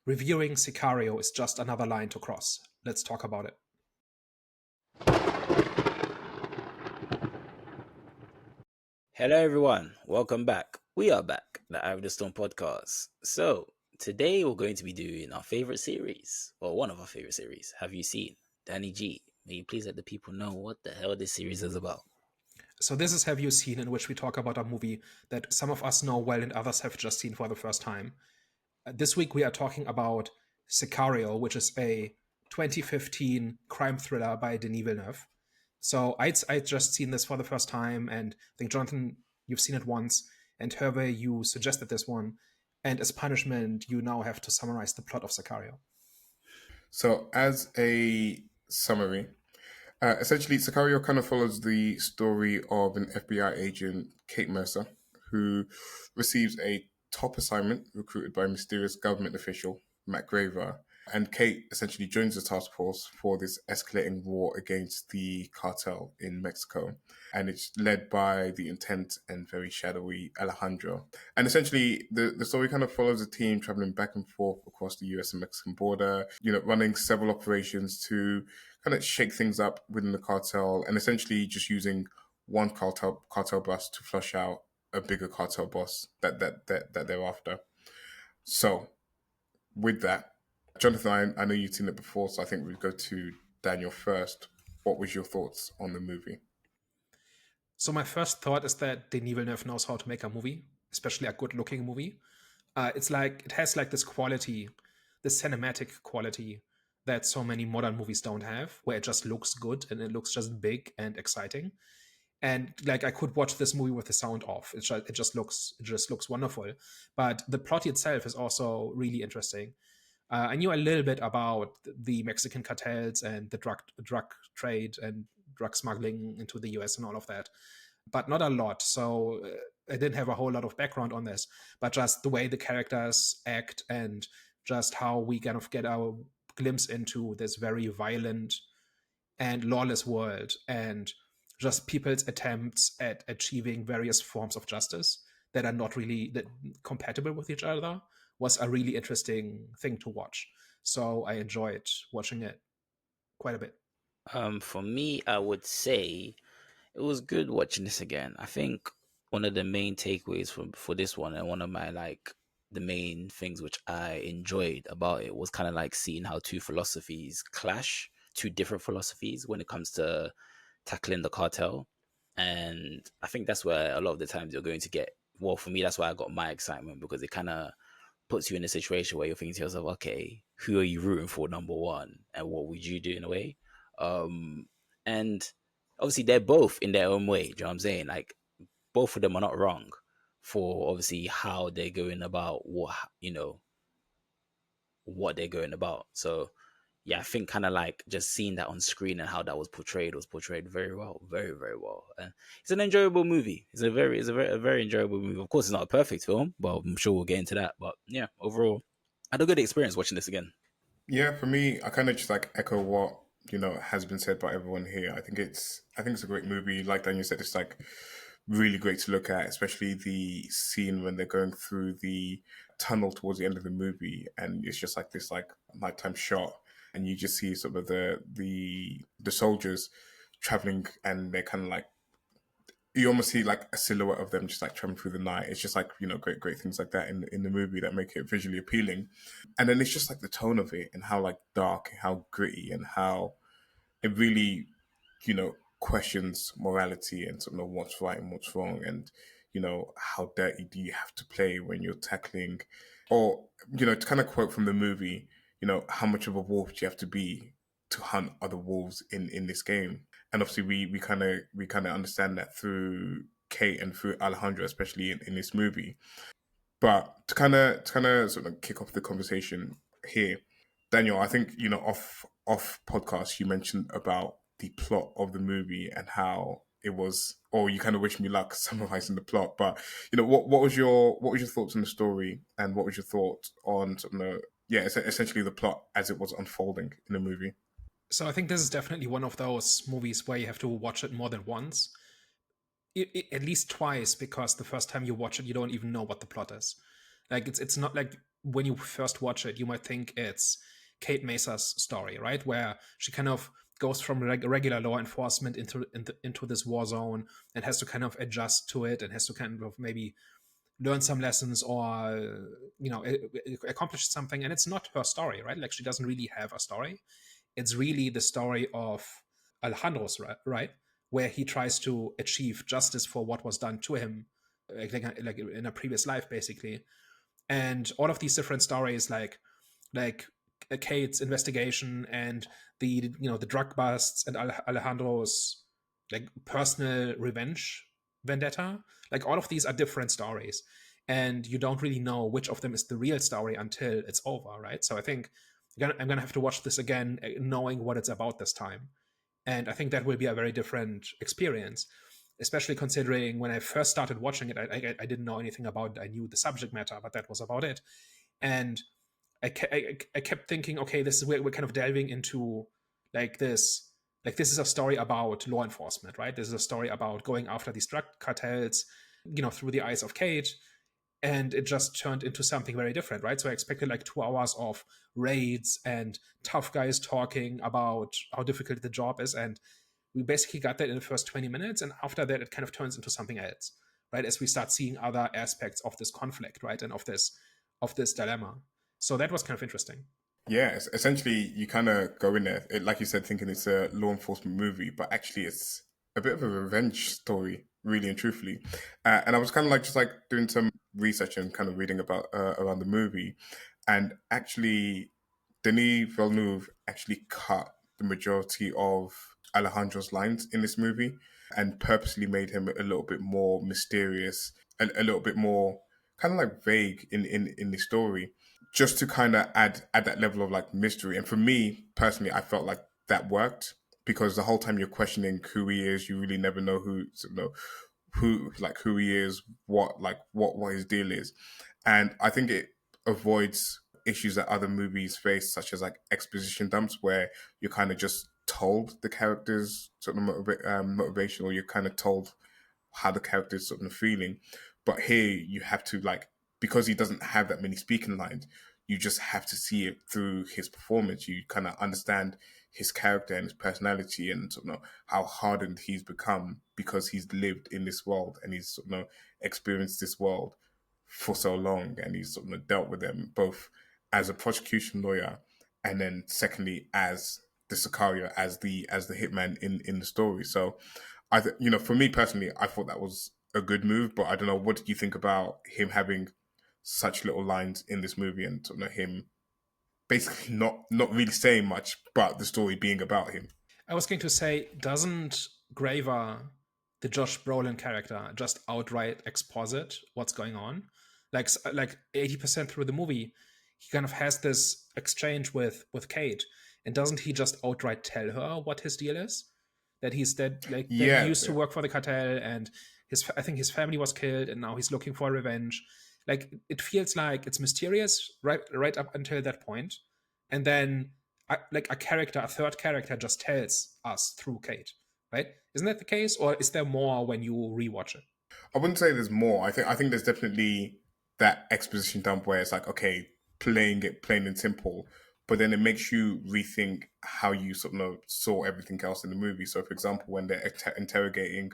reviewing Sicario is just another line to cross. Let's talk about it. Hello, everyone. Welcome back. We are back, the Eye of the Stone podcast. So, today we're going to be doing our favorite series, or one of our favorite series. Have you seen? Danny G, may you please let the people know what the hell this series is about? So this is Have You Seen, in which we talk about a movie that some of us know well and others have just seen for the first time. This week we are talking about Sicario, which is a 2015 crime thriller by Denis Villeneuve. So I'd just seen this for the first time, and I think, Jonathan, you've seen it once, and Hervé, you suggested this one. And as punishment, you now have to summarize the plot of Sicario. So, as a summary, essentially, Sicario kind of follows the story of an FBI agent, Kate Mercer, who receives a top assignment recruited by a mysterious government official, Matt Graver. And Kate essentially joins the task force for this escalating war against the cartel in Mexico. And it's led by the intent and very shadowy Alejandro. And essentially, the story kind of follows the team traveling back and forth across the US and Mexican border, running several operations to kind of shake things up within the cartel, and essentially just using one cartel boss to flush out a bigger cartel boss that they're after. So, with that, Jonathan, I know you've seen it before, so I think we'll go to Daniel first. What was your thoughts on the movie? So my first thought is that Denis Villeneuve knows how to make a movie, especially a good-looking movie. It's like it has like this quality, this cinematic quality that so many modern movies don't have, where it just looks good and it looks just big and exciting. And like I could watch this movie with the sound off. It just looks wonderful. But the plot itself is also really interesting. I knew a little bit about the Mexican cartels and the drug trade and drug smuggling into the US and all of that, but not a lot. So I didn't have a whole lot of background on this, but just the way the characters act and just how we kind of get our glimpse into this very violent and lawless world, and just people's attempts at achieving various forms of justice that are not really that compatible with each other, was a really interesting thing to watch. So I enjoyed watching it quite a bit. For me, I would say it was good watching this again. I think one of the main takeaways for this one, and one of my the main things which I enjoyed about it, was kind of like seeing how two philosophies clash, two different philosophies when it comes to tackling the cartel. And I think that's where a lot of the times you're going to get, well, for me, that's why I got my excitement, because it kind of puts you in a situation where you're thinking to yourself, okay, who are you rooting for, number one, and what would you do in a way? And obviously they're both in their own way. Do you know what I'm saying? Like, both of them are not wrong for obviously how they're going about what they're going about. So yeah, I think kind of like just seeing that on screen and how that was portrayed very well, very, very well. And it's an enjoyable movie. A very enjoyable movie. Of course, it's not a perfect film, but I'm sure we'll get into that. But yeah, overall, I had a good experience watching this again. Yeah, for me, I kind of just like echo what has been said by everyone here. I think it's a great movie. Like Daniel said, it's like really great to look at, especially the scene when they're going through the tunnel towards the end of the movie, and it's just like this like nighttime shot, and you just see sort of the soldiers traveling, and they're kind of like, you almost see like a silhouette of them just like traveling through the night. It's just like, great things like that in the movie that make it visually appealing. And then it's just like the tone of it and how like dark, how gritty, and how it really, questions morality and sort of what's right and what's wrong, and how dirty do you have to play when you're tackling, or to kind of quote from the movie, how much of a wolf do you have to be to hunt other wolves in this game. And obviously we kind of understand that through Kate and through Alejandro, especially in this movie. But to kind of sort of kick off the conversation here, Daniel, I think off podcast you mentioned about the plot of the movie and how it was, or you kind of wish me luck summarizing the plot. But what was your thoughts on the story, and what was your thoughts on sort of essentially the plot as it was unfolding in the movie? So I think this is definitely one of those movies where you have to watch it more than once, at least twice, because the first time you watch it, you don't even know what the plot is. Like it's not like when you first watch it, you might think it's Kate Mesa's story, right? Where she kind of goes from regular law enforcement into this war zone and has to kind of adjust to it and has to kind of maybe learn some lessons or accomplish something. And it's not her story, right? Like she doesn't really have a story. It's really the story of Alejandro's, right? Where he tries to achieve justice for what was done to him, like in a previous life, basically. And all of these different stories, like Kate's investigation and the drug busts and Alejandro's like personal revenge vendetta, like all of these are different stories, and you don't really know which of them is the real story until it's over, right? So I think I'm gonna have to watch this again, knowing what it's about this time, and I think that will be a very different experience, especially considering when I first started watching it, I didn't know anything about it. I knew the subject matter, but that was about it. And I kept thinking, okay, this is where we're kind of delving into like this, like this is a story about law enforcement, right? This is a story about going after these drug cartels, through the eyes of Kate, and it just turned into something very different, right? So I expected like 2 hours of raids and tough guys talking about how difficult the job is, and we basically got that in the first 20 minutes, and after that it kind of turns into something else, right, as we start seeing other aspects of this conflict, right, and of this dilemma. So that was kind of interesting. Yeah, essentially, you kind of go in there, like you said, thinking it's a law enforcement movie, but actually, it's a bit of a revenge story, really and truthfully. And I was kind of like just like doing some research and kind of reading about around the movie, and actually, Denis Villeneuve actually cut the majority of Alejandro's lines in this movie and purposely made him a little bit more mysterious and a little bit more kind of like vague in the story, just to kind of add that level of like mystery. And for me personally, I felt like that worked because the whole time you're questioning who he is, you really never know who he is, what his deal is. And I think it avoids issues that other movies face, such as like exposition dumps, where you're kind of just told the characters sort of motivation, or you're kind of told how the character's sort of feeling. But here you have to like, because he doesn't have that many speaking lines, you just have to see it through his performance. You kind of understand his character and his personality, and sort of know how hardened he's become because he's lived in this world and he's sort of experienced this world for so long, and he's sort of dealt with them both as a prosecution lawyer, and then secondly as the Sicario, as the hitman in the story. So for me personally, I thought that was a good move. But I don't know, what did you think about him having such little lines in this movie, and him basically not really saying much, but the story being about him? I was going to say, doesn't Graver, the Josh Brolin character, just outright exposit what's going on? Like 80% through the movie, he kind of has this exchange with Kate, and doesn't he just outright tell her what his deal is? That that he Yeah, used to work for the cartel, and I think his family was killed, and now he's looking for revenge. Like it feels like it's mysterious right up until that point, and then like a third character, just tells us through Kate, right? Isn't that the case, or is there more when you rewatch it? I wouldn't say there's more. I think there's definitely that exposition dump where it's like, okay, playing it plain and simple, but then it makes you rethink how you sort of saw everything else in the movie. So, for example, when they're interrogating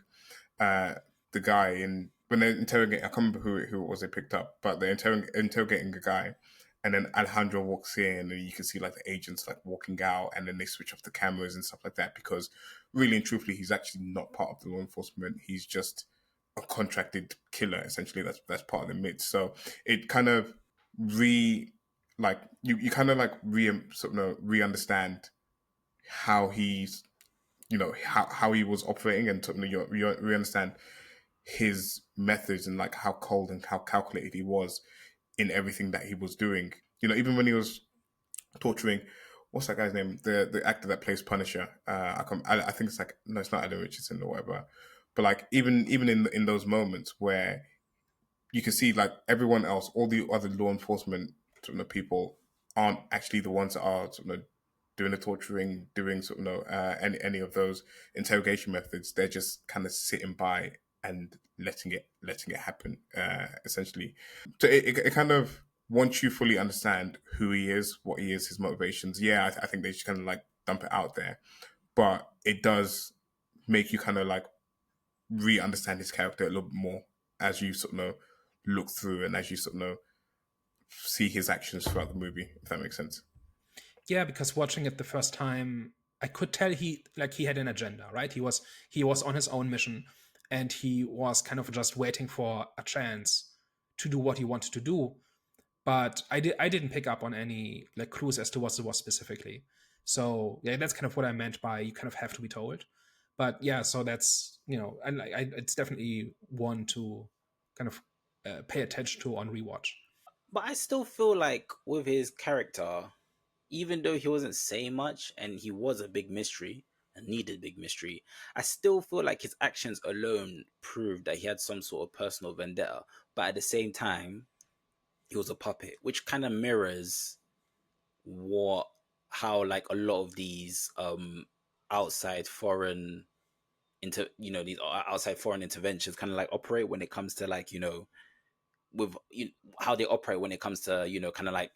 uh, the guy, and when they're interrogating, I can't remember who it was they picked up, but they're interrogating the guy, and then Alejandro walks in, and you can see like the agents like walking out, and then they switch off the cameras and stuff like that, because really and truthfully, he's actually not part of the law enforcement. He's just a contracted killer, essentially. That's part of the myth. So it kind of re like you kind of like re understand how he's how he was operating, and you understand his methods, and like how cold and how calculated he was in everything that he was doing. Even when he was torturing, what's that guy's name? The actor that plays Punisher. I think it's like, no, it's not Adam Richardson or whatever. But like even in those moments where you can see like everyone else, all the other law enforcement people aren't actually the ones that are doing the torturing, doing any of those interrogation methods. They're just kind of sitting by and letting it happen, essentially. So it kind of once you fully understand who he is, what he is, his motivations, yeah, I think they should kind of like dump it out there. But it does make you kind of like re-understand his character a little bit more as you sort of know look through and as you sort of know see his actions throughout the movie, if that makes sense. Yeah, because watching it the first time, I could tell he had an agenda, right? He was on his own mission, and he was kind of just waiting for a chance to do what he wanted to do. But I didn't pick up on any like clues as to what it was specifically. So yeah, that's kind of what I meant by you kind of have to be told. But yeah, so that's and it's definitely one to kind of pay attention to on rewatch. But I still feel like with his character, even though he wasn't saying much and he was a big mystery and needed big mystery, I still feel like his actions alone proved that he had some sort of personal vendetta. But at the same time, he was a puppet, which kind of mirrors what how like a lot of these outside foreign these outside foreign interventions kind of like operate when it comes to like with how they operate when it comes to kind of like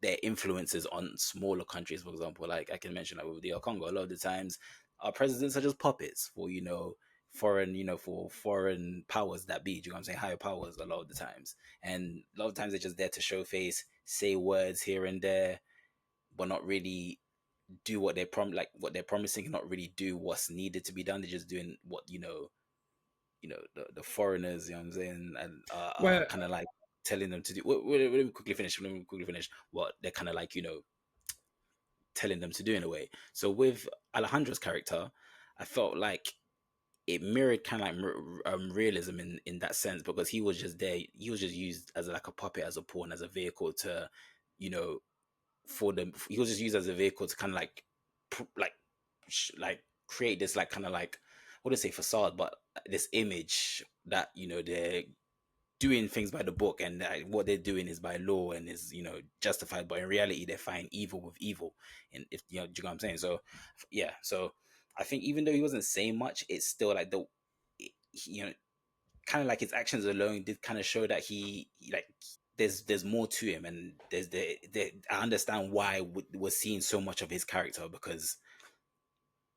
their influences on smaller countries. For example, like I can mention like with the Congo, a lot of the times our presidents are just puppets for foreign for foreign powers that be. Do you know what I'm saying? Higher powers a lot of the times, and a lot of times they're just there to show face, say words here and there, but not really do what what they're promising, and not really do what's needed to be done. They're just doing what the foreigners, you know what I'm saying, and Well, kind of like telling them to do. Let me quickly finish. Let me quickly finish what they're kind of like, telling them to do in a way. So with Alejandro's character, I felt like it mirrored kind of like realism in that sense, because he was just there. He was just used as like a puppet, as a pawn, as a vehicle to, you know, for them. He was just used as a vehicle to kind of like, like, like create this like kind of like, what do I say, facade, but this image that they're doing things by the book, and what they're doing is by law and is justified, but in reality they're fighting evil with evil. And if do you know what I'm saying? So yeah, so I think even though he wasn't saying much, it's still like kind of like his actions alone did kind of show that he like there's more to him, and I understand why we're seeing so much of his character, because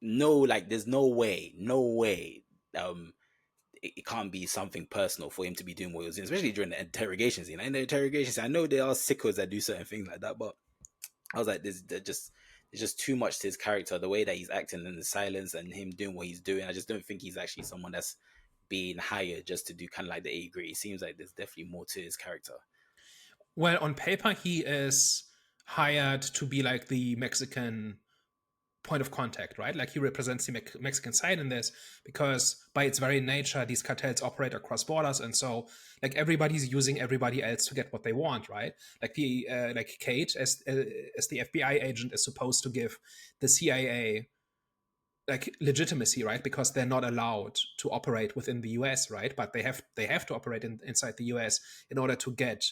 there's no way um it can't be something personal for him to be doing what he was doing, especially during the interrogation scene. In the interrogation scene, I know there are sickos that do certain things like that, but I was like, there's just too much to his character, the way that he's acting in the silence and him doing what he's doing. I just don't think he's actually someone that's being hired just to do kind of like the A grade. It seems like there's definitely more to his character. well, on paper he is hired to be like the Mexican point of contact, right? Like he represents the Mexican side in this, because by its very nature, these cartels operate across borders, and so like everybody's using everybody else to get what they want, right? Like like Kate as the FBI agent is supposed to give the CIA like legitimacy, right? Because they're not allowed to operate within the US, right? But they have to operate inside the US in order to get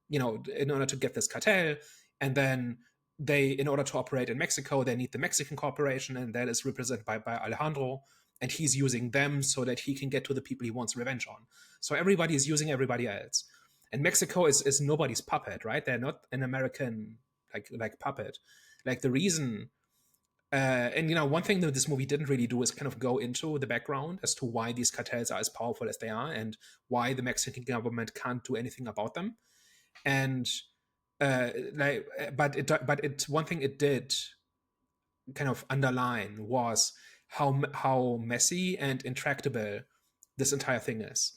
in order to get this cartel. And then in order to operate in Mexico, they need the Mexican corporation, and that is represented by Alejandro, and he's using them so that he can get to the people he wants revenge on. So everybody is using everybody else, and Mexico is nobody's puppet, right? They're not an American like puppet. Like the reason and one thing that this movie didn't really do is kind of go into the background as to why these cartels are as powerful as they are, and why the Mexican government can't do anything about them. And but one thing it did kind of underline was how messy and intractable this entire thing is,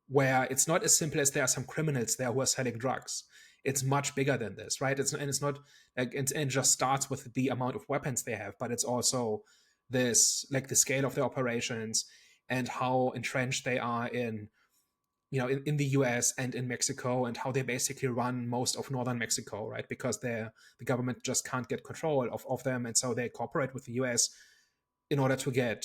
where it's not as simple as there are some criminals there who are selling drugs. It's much bigger than this, right? It's not like it just starts with the amount of weapons they have, but it's also this like the scale of the operations, and how entrenched they are in the US and in Mexico, and how they basically run most of northern Mexico, right? Because the government just can't get control of them, and so they cooperate with the US in order to get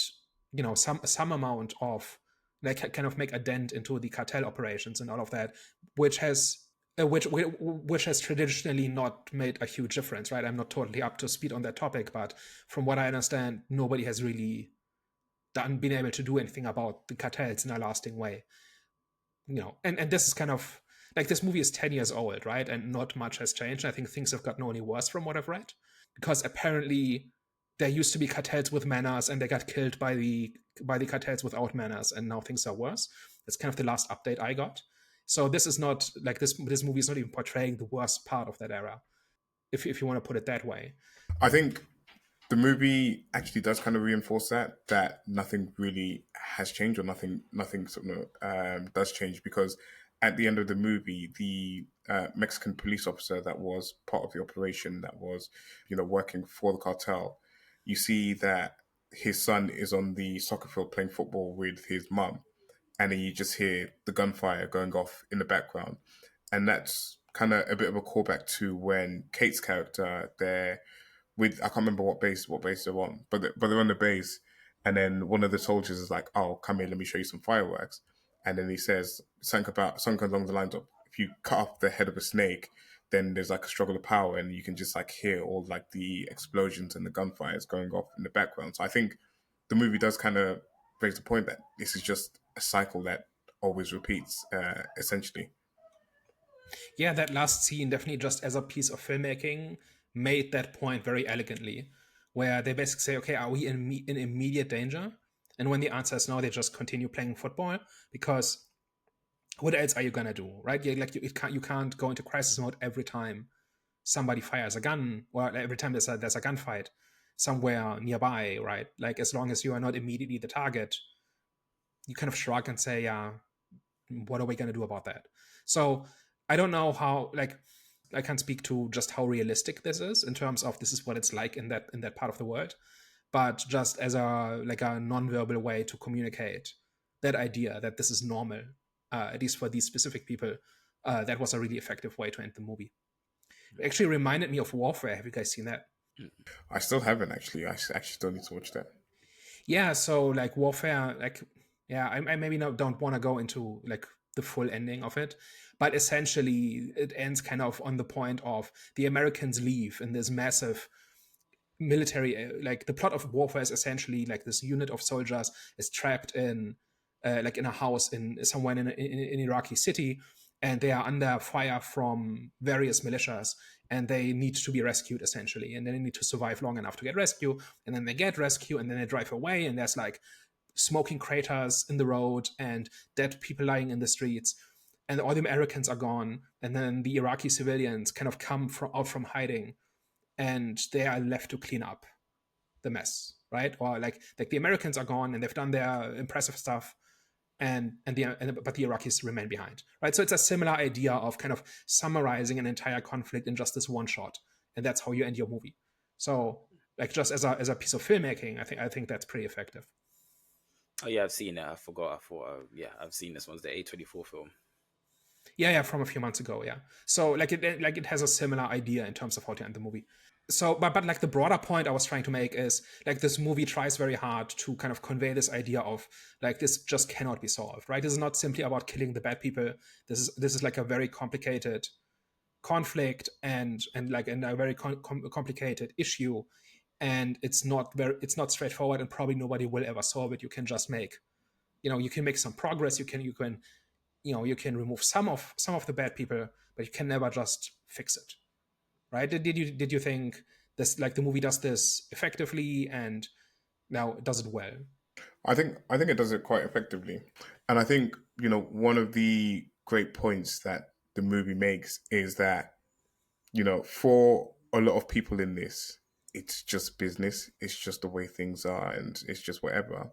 some amount of like kind of make a dent into the cartel operations and all of that, which has which has traditionally not made a huge difference, right? I'm not totally up to speed on that topic, but from what I understand, nobody has really been able to do anything about the cartels in a lasting way. And this is kind of like this movie is 10 years old, right? And not much has changed. I think things have gotten only worse from what I've read, because apparently there used to be cartels with manners and they got killed by the cartels without manners, and now things are worse. That's kind of the last update I got. So this is not like this movie is not even portraying the worst part of that era, if you want to put it that way. I think the movie actually does kind of reinforce that nothing really has changed, or nothing sort of does change, because at the end of the movie, the Mexican police officer that was part of the operation, that was working for the cartel, you see that his son is on the soccer field playing football with his mum, and then you just hear the gunfire going off in the background, and that's kind of a bit of a callback to when Kate's character, they're with, I can't remember what base they're on, but they're on the base, and then one of the soldiers is like, "Oh, come here, let me show you some fireworks," and then he says something along the lines of, "If you cut off the head of a snake, then there's like a struggle of power, and you can just like hear all like the explosions and the gunfires going off in the background." So I think the movie does kind of raise the point that this is just a cycle that always repeats, essentially. Yeah, that last scene definitely, just as a piece of filmmaking, made that point very elegantly, where they basically say, okay, are we in immediate danger? And when the answer is no, they just continue playing football, because what else are you gonna do, right? You can't go into crisis mode every time somebody fires a gun, or every time there's a gunfight somewhere nearby, right? Like, as long as you are not immediately the target, you kind of shrug and say, yeah, what are we going to do about that? So I don't know how, like, I can't speak to just how realistic this is in terms of this is what it's like in that part of the world, but just as a non-verbal way to communicate that idea that this is normal, at least for these specific people, that was a really effective way to end the movie. It actually reminded me of Warfare. Have you guys seen that? I still haven't actually. I actually still need to watch that. Yeah, so like Warfare, like, yeah, I maybe don't want to go into like the full ending of it, but essentially it ends kind of on the point of the Americans leave in this massive military, like the plot of Warfare is essentially like this unit of soldiers is trapped in like in a house in somewhere in Iraqi city, and they are under fire from various militias, and they need to be rescued essentially, and then they need to survive long enough to get rescued, and then they get rescued, and then they drive away, and there's like smoking craters in the road and dead people lying in the streets, and all the Americans are gone, and then the Iraqi civilians kind of come out from hiding, and they are left to clean up the mess, right? Or like the Americans are gone and they've done their impressive stuff, but the Iraqis remain behind, right? So it's a similar idea of kind of summarizing an entire conflict in just this one shot, and that's how you end your movie. So like just as a piece of filmmaking, I think that's pretty effective. Oh yeah, I've seen it. I forgot. I thought, yeah, I've seen this one's the A24 film. Yeah, from a few months ago, yeah. So like it has a similar idea in terms of how to end the movie. So but like the broader point I was trying to make is like this movie tries very hard to kind of convey this idea of like this just cannot be solved, right? This is not simply about killing the bad people. This is like a very complicated conflict, and like a very complicated issue, and it's not straightforward, and probably nobody will ever solve it. You can just make, you can make some progress. You can remove some of the bad people, but you can never just fix it, right? Did you think this, like, the movie does this effectively, and now it does it well? I think it does it quite effectively, and I think one of the great points that the movie makes is that for a lot of people in this, it's just business. It's just the way things are, and it's just whatever.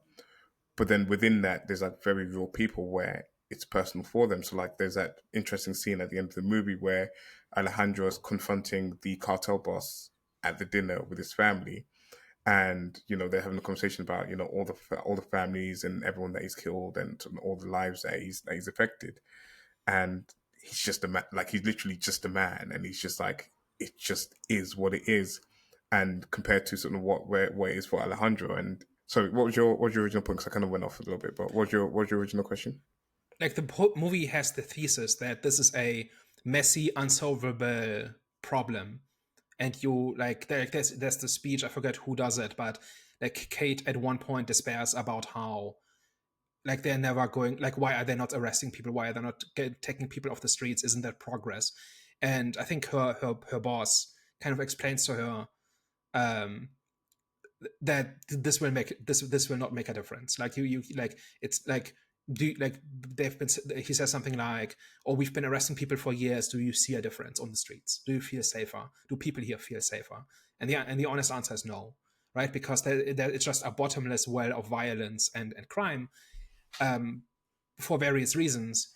But then within that, there's like very real people where it's personal for them. So like, there's that interesting scene at the end of the movie where Alejandro is confronting the cartel boss at the dinner with his family, and they're having a conversation about all the families and everyone that he's killed, and all the lives that he's affected, and he's just a man. Like, he's literally just a man, and he's just like, it just is what it is. And compared to sort of what it is for Alejandro. And so, what was your original point? Because I kind of went off a little bit, but what was your original question? Like, the whole movie has the thesis that this is a messy, unsolvable problem, and you like there's the speech, I forget who does it, but like Kate at one point despairs about how like they're never going, like why are they not arresting people, why are they not taking people off the streets, isn't that progress? And I think her boss kind of explains to her, um that this will not make a difference, like you like it's like, do like they've been, he says something like, oh, we've been arresting people for years, do you see a difference on the streets, do you feel safer, do people here feel safer? And the honest answer is no, right? Because it's just a bottomless well of violence and crime, um, for various reasons.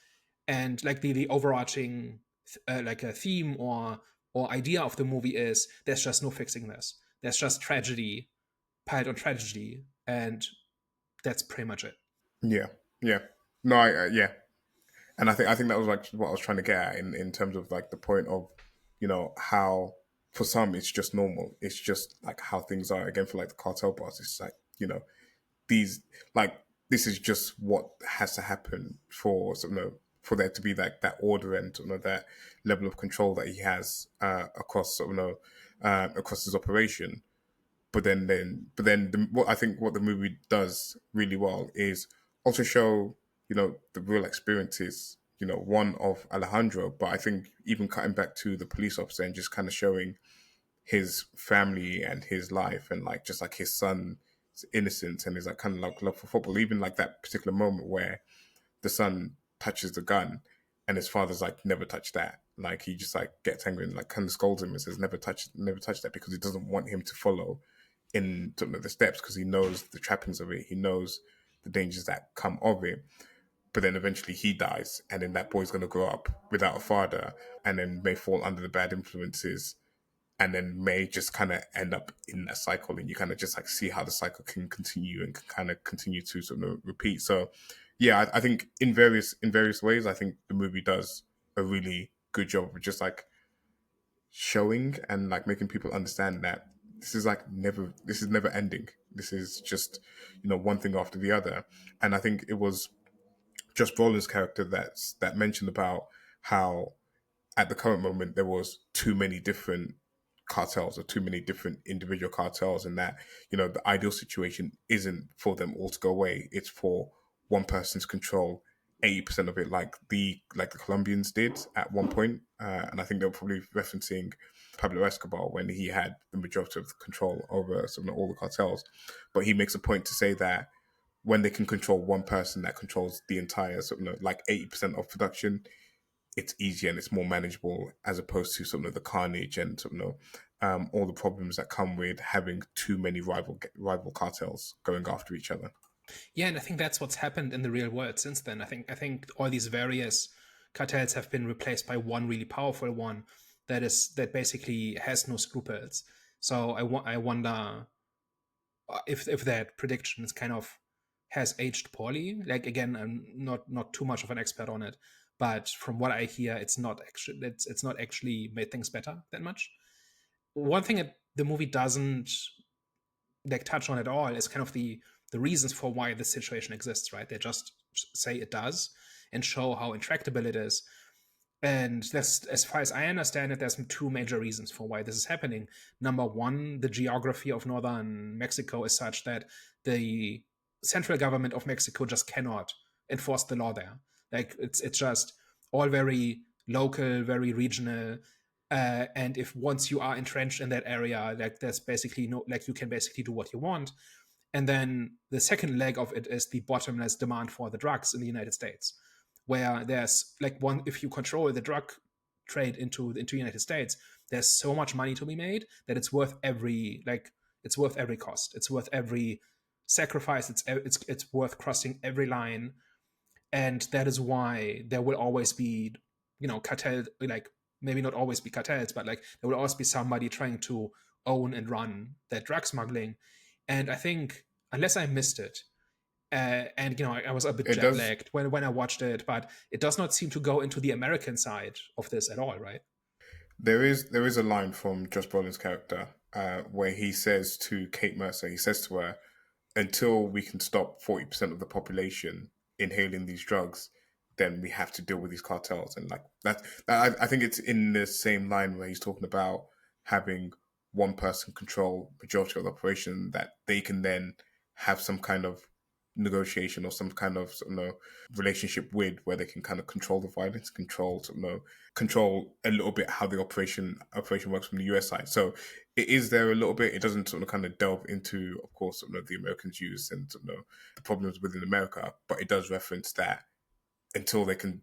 And like the overarching like a theme or idea of the movie is, there's just no fixing this, there's just tragedy piled on tragedy, and that's pretty much it. Yeah, yeah. No, yeah, and I think that was like what I was trying to get at in terms of like the point of, how for some it's just normal. It's just like how things are. Again, for like the cartel boss, it's like, these like this is just what has to happen for for there to be like that order and that level of control that he has across across his operation. What I think what the movie does really well is also show the real experiences, one of Alejandro, but I think even cutting back to the police officer and just kind of showing his family and his life and like just like his son's innocence and his like kind of like love for football. Even like that particular moment where the son touches the gun and his father's like, never touch that. Like he just like gets angry and like kind of scolds him and says, never touch that, because he doesn't want him to follow in some of the steps, because he knows the trappings of it. He knows the dangers that come of it. But then eventually he dies, and then that boy's going to grow up without a father, and then may fall under the bad influences, and then may just kind of end up in that cycle, and you kind of just like see how the cycle can continue and can kind of continue to sort of repeat. So yeah, I think in various ways, I think the movie does a really good job of just like showing and like making people understand that this is never ending. This is just one thing after the other. And I think it was Josh Brolin's character that mentioned about how at the current moment there was too many different cartels or too many different individual cartels, and that the ideal situation isn't for them all to go away. It's for one person to control 80% of it, like the Colombians did at one point. And I think they were probably referencing Pablo Escobar when he had the majority of the control over some of all the cartels. But he makes a point to say that when they can control one person that controls the entire like 80% of production, it's easier and it's more manageable, as opposed to some of the carnage and all the problems that come with having too many rival cartels going after each other. Yeah, and I think that's what's happened in the real world since then. I think all these various cartels have been replaced by one really powerful one that basically has no scruples. So I wonder if that prediction is kind of has aged poorly. Like again, I'm not too much of an expert on it, but from what I hear, it's not actually made things better that much. One thing that the movie doesn't like touch on at all is kind of the reasons for why this situation exists, right? They just say it does and show how intractable it is. And that's, as far as I understand it, there's two major reasons for why this is happening. Number one, the geography of northern Mexico is such that the central government of Mexico just cannot enforce the law there. Like it's just all very local, very regional. And if once you are entrenched in that area, like there's basically no, like you can basically do what you want. And then the second leg of it is the bottomless demand for the drugs in the United States, where there's like one, if you control the drug trade into United States, there's so much money to be made that it's worth every cost. It's worth every sacrifice. It's worth crossing every line, and that is why there will always be, cartel, like maybe not always be cartels, but like there will always be somebody trying to own and run that drug smuggling. And I think, unless I missed it, and I was a bit It jet does. lagged when I watched it, but it does not seem to go into the American side of this at all, right? There is a line from Josh Brolin's character where he says to Kate Mercer, he says to her, "Until we can stop 40% of the population inhaling these drugs, then we have to deal with these cartels." And like I think it's in the same line where he's talking about having one person control majority of the operation, that they can then have some kind of negotiation or some kind of relationship with, where they can kind of control the violence, control a little bit how the operation works from the US side. So it is there a little bit. It doesn't sort of kind of delve into, of course, the Americans' use and the problems within America, but it does reference that until they can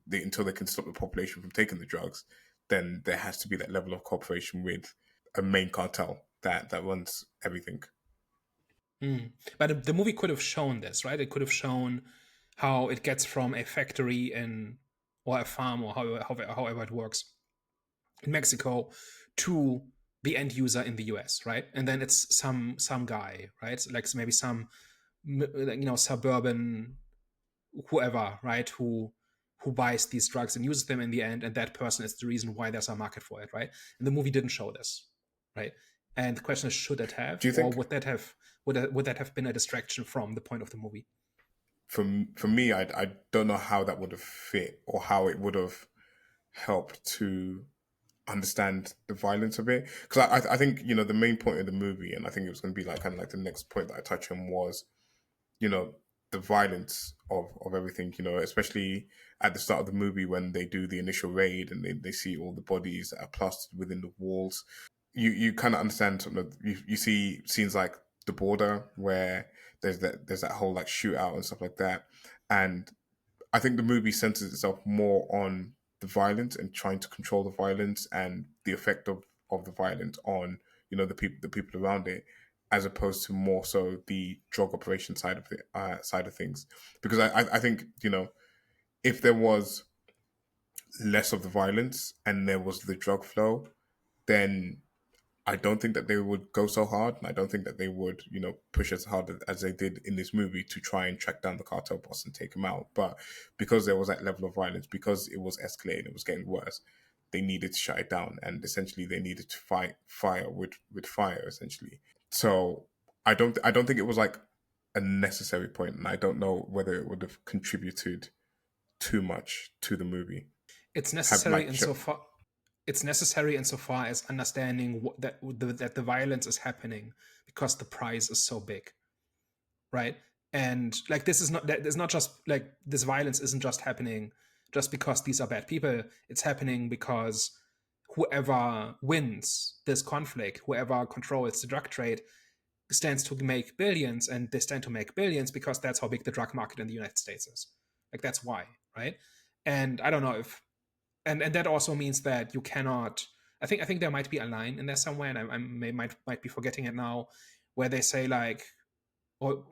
stop the population from taking the drugs, then there has to be that level of cooperation with a main cartel that runs everything. But the movie could have shown this, right? It could have shown how it gets from a factory or a farm, or however it works in Mexico, to the end user in the US, right? And then it's some guy, right? Like maybe some suburban whoever, right? Who buys these drugs and uses them in the end, and that person is the reason why there's a market for it, right? And the movie didn't show this, right? And the question is, should it have, Do you think? or would that have been a distraction from the point of the movie? For me, I don't know how that would have fit, or how it would have helped to understand the violence of it. Because I think the main point of the movie, and I think it was going to be like kind of like the next point that I touch on, was the violence of everything. Especially at the start of the movie when they do the initial raid and they see all the bodies that are plastered within the walls. You kind of understand you see scenes like the border where there's that whole like shootout and stuff like that, and I think the movie centers itself more on the violence and trying to control the violence and the effect of the violence on the people around it, as opposed to more so the drug operation side of things. Because I think if there was less of the violence and there was the drug flow, then I don't think that they would go so hard, and I don't think that they would, push as hard as they did in this movie to try and track down the cartel boss and take him out. But because there was that level of violence, because it was escalating, it was getting worse, they needed to shut it down, and essentially they needed to fight fire with fire, essentially. So I don't think it was like a necessary point, and I don't know whether it would have contributed too much to the movie. It's necessary insofar as understanding that the violence is happening because the price is so big, right? And like this is not that there's not just like this violence isn't just happening just because these are bad people. It's happening because whoever wins this conflict, whoever controls the drug trade, stands to make billions, and they stand to make billions because that's how big the drug market in the United States is. Like that's why, right? And I don't know if and that also means that you cannot. I think there might be a line in there somewhere, and I might be forgetting it now, where they say like, or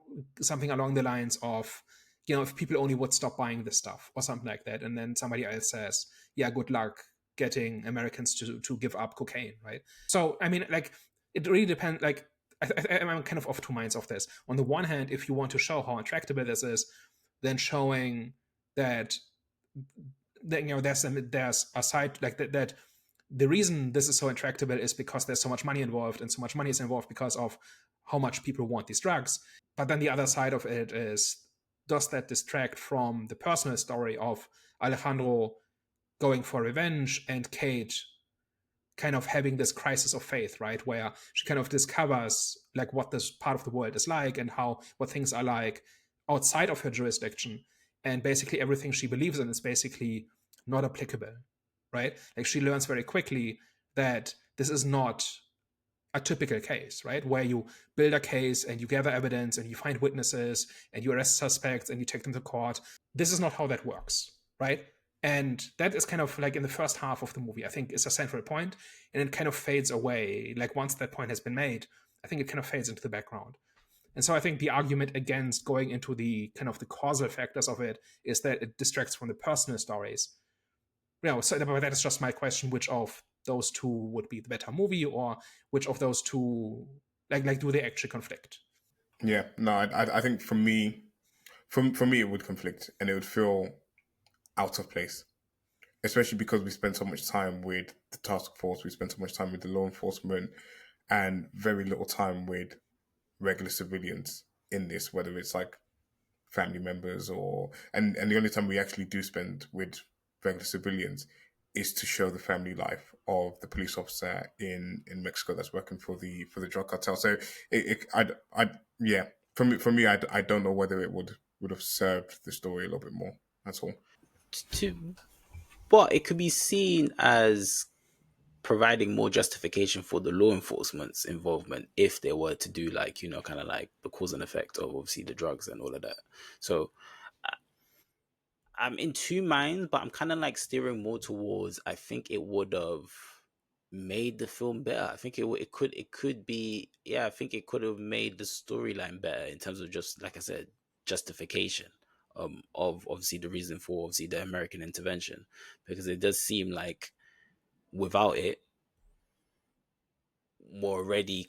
something along the lines of, if people only would stop buying this stuff or something like that, and then somebody else says, yeah, good luck getting Americans to give up cocaine, right? So I mean, like, it really depends. Like, I'm kind of of two minds of this. On the one hand, if you want to show how intractable this is, then showing that there's a side like that the reason this is so intractable is because there's so much money involved, and so much money is involved because of how much people want these drugs. But then the other side of it is, does that distract from the personal story of Alejandro going for revenge and Kate kind of having this crisis of faith, right? Where she kind of discovers like what this part of the world is like and what things are like outside of her jurisdiction. And basically everything she believes in is basically not applicable, right? Like she learns very quickly that this is not a typical case, right? Where you build a case and you gather evidence and you find witnesses and you arrest suspects and you take them to court. This is not how that works, right? And that is kind of like in the first half of the movie, I think is a central point, and it kind of fades away. Like once that point has been made, I think it kind of fades into the background. And so I think the argument against going into the kind of the causal factors of it is that it distracts from the personal stories. So that is just my question: which of those two would be the better movie, or which of those two, like do they actually conflict? Yeah, no, I think for me, it would conflict, and it would feel out of place, especially because we spend so much time with the task force, we spend so much time with the law enforcement, and very little time with regular civilians in this, whether it's like family members and the only time we actually do spend with regular civilians is to show the family life of the police officer in Mexico that's working for the drug cartel. So yeah, for me, I don't know whether it would would have served the story a little bit more. That's all. To but it could be seen as providing more justification for the law enforcement's involvement if they were to do like, kind of like the cause and effect of obviously the drugs and all of that. So I'm in two minds, but I'm kind of like steering more towards I think it would have made the film better. I think it could be, yeah, I think it could have made the storyline better in terms of just like I said, justification of obviously the reason for obviously the American intervention, because it does seem like without it, we've already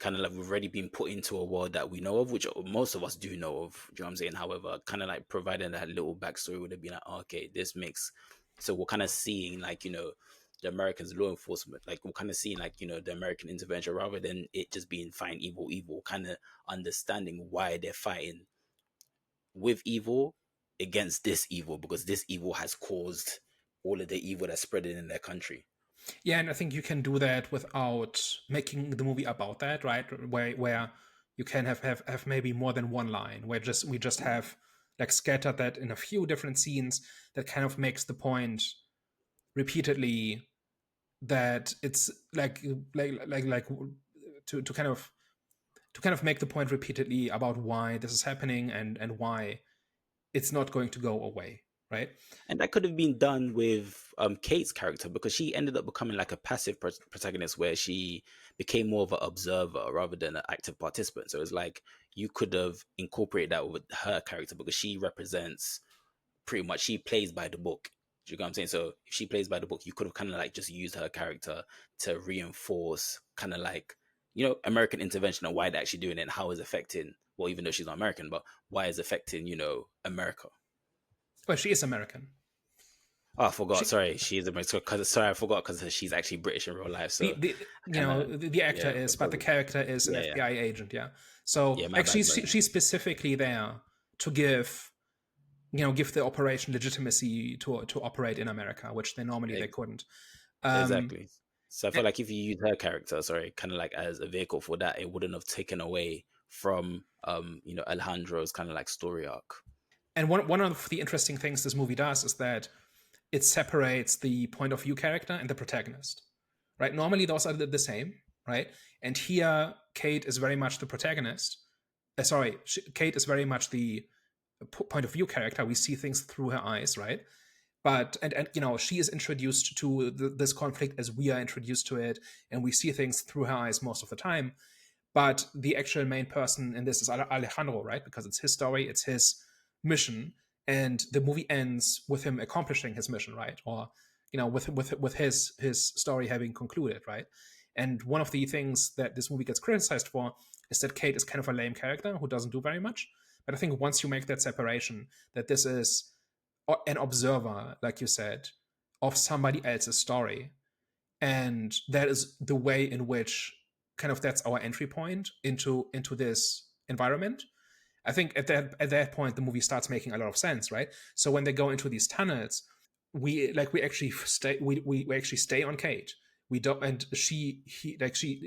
been put into a world that we know of, which most of us do know of. Do you know what I'm saying? However, kind of like providing that little backstory would have been like, oh, okay, this makes, so we're kind of seeing like, the Americans law enforcement, like we're kind of seeing like, the American intervention rather than it just being find evil, evil, kind of understanding why they're fighting with evil against this evil, because this evil has caused all of the evil that's spreading in their country. Yeah, and I think you can do that without making the movie about that, right? Where you can have maybe more than one line, where just we just have like scattered that in a few different scenes that kind of makes the point repeatedly that it's like to kind of make the point repeatedly about why this is happening and why it's not going to go away, right? And that could have been done with Kate's character, because she ended up becoming like a passive protagonist where she became more of an observer rather than an active participant. So it's like you could have incorporated that with her character, because she represents pretty much, she plays by the book. Do you know what I'm saying? So if she plays by the book, you could have kind of like just used her character to reinforce kind of like, American intervention and why they're actually doing it and how it's affecting, well, even though she's not American, but why it's affecting, America. Well, she is American. Oh, I forgot. She Sorry, she's American. Cause sorry, I forgot because she's actually British in real life. So the I kind of, the actor yeah, is, but the character is an yeah, yeah, FBI agent. Yeah, so yeah. My like bad, but she's specifically there to give the operation legitimacy to operate in America, which they normally yeah, they couldn't. Um, exactly. So I feel like if you use her character, sorry, kind of like as a vehicle for that, it wouldn't have taken away from Alejandro's kind of like story arc. and one of the interesting things this movie does is that it separates the point of view character and the protagonist, right? Normally those are the same, right? And here Kate is very much the protagonist. Kate is very much the point of view character. We see things through her eyes, right? But and she is introduced to this conflict as we are introduced to it, and we see things through her eyes most of the time. But the actual main person in this is Alejandro, right? Because it's his story, it's his mission, and the movie ends with him accomplishing his mission, right? Or with his story having concluded, right? And one of the things that this movie gets criticized for is that Kate is kind of a lame character who doesn't do very much. But I think once you make that separation, that this is an observer, like you said, of somebody else's story, and that is the way in which kind of that's our entry point into this environment. I think at that point the movie starts making a lot of sense, right? So when they go into these tunnels, we actually stay on Kate. We don't, and